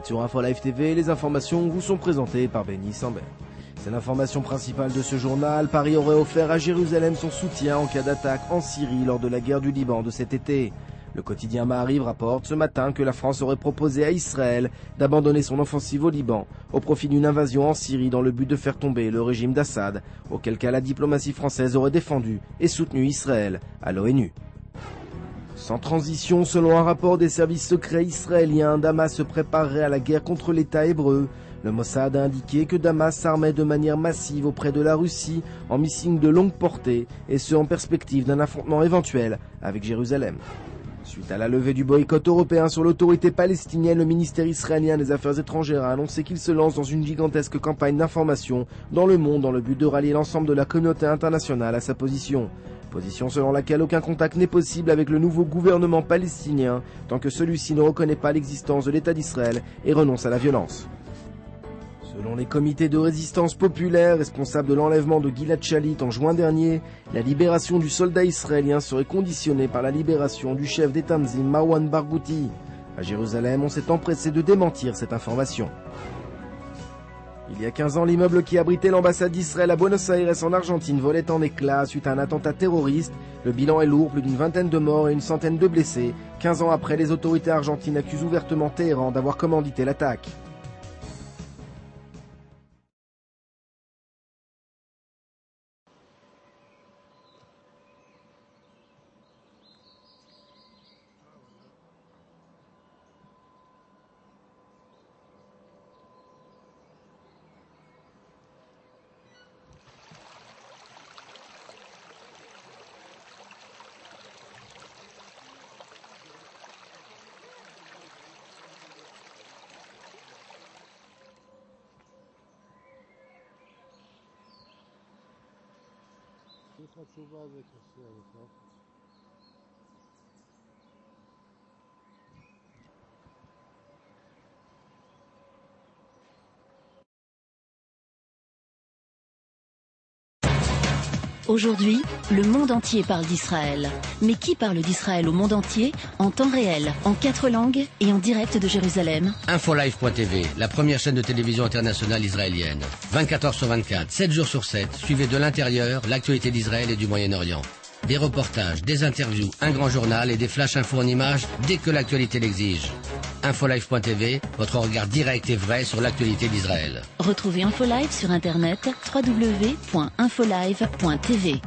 êtes sur Info Live TV, les informations vous sont présentées par Benny Sambert. C'est l'information principale de ce journal. Paris aurait offert à Jérusalem son soutien en cas d'attaque en Syrie lors de la guerre du Liban de cet été. Le quotidien Maariv rapporte ce matin que la France aurait proposé à Israël d'abandonner son offensive au Liban au profit d'une invasion en Syrie dans le but de faire tomber le régime d'Assad, auquel cas la diplomatie française aurait défendu et soutenu Israël à l'ONU. Sans transition, selon un rapport des services secrets israéliens, Damas se préparerait à la guerre contre l'État hébreu. Le Mossad a indiqué que Damas s'armait de manière massive auprès de la Russie en missiles de longue portée, et ce en perspective d'un affrontement éventuel avec Jérusalem. Suite à la levée du boycott européen sur l'autorité palestinienne, le ministère israélien des Affaires étrangères a annoncé qu'il se lance dans une gigantesque campagne d'information dans le monde dans le but de rallier l'ensemble de la communauté internationale à sa position. Position selon laquelle aucun contact n'est possible avec le nouveau gouvernement palestinien tant que celui-ci ne reconnaît pas l'existence de l'État d'Israël et renonce à la violence. Selon les comités de résistance populaire responsables de l'enlèvement de Gilad Shalit en juin dernier, la libération du soldat israélien serait conditionnée par la libération du chef des Tanzim Marwan Barghouti. À Jérusalem, on s'est empressé de démentir cette information. Il y a 15 ans, l'immeuble qui abritait l'ambassade d'Israël à Buenos Aires en Argentine volait en éclats suite à un attentat terroriste. Le bilan est lourd, plus d'une vingtaine de morts et une centaine de blessés. 15 ans après, les autorités argentines accusent ouvertement Téhéran d'avoir commandité l'attaque. Aujourd'hui, le monde entier parle d'Israël. Mais qui parle d'Israël au monde entier, en temps réel, en 4 langues et en direct de Jérusalem? Infolive.tv, la première chaîne de télévision internationale israélienne. 24 heures sur 24, 7 jours sur 7, suivez de l'intérieur l'actualité d'Israël et du Moyen-Orient. Des reportages, des interviews, un grand journal et des flash infos en images dès que l'actualité l'exige. Infolive.tv, votre regard direct et vrai sur l'actualité d'Israël. Retrouvez Infolive sur internet www.infolive.tv.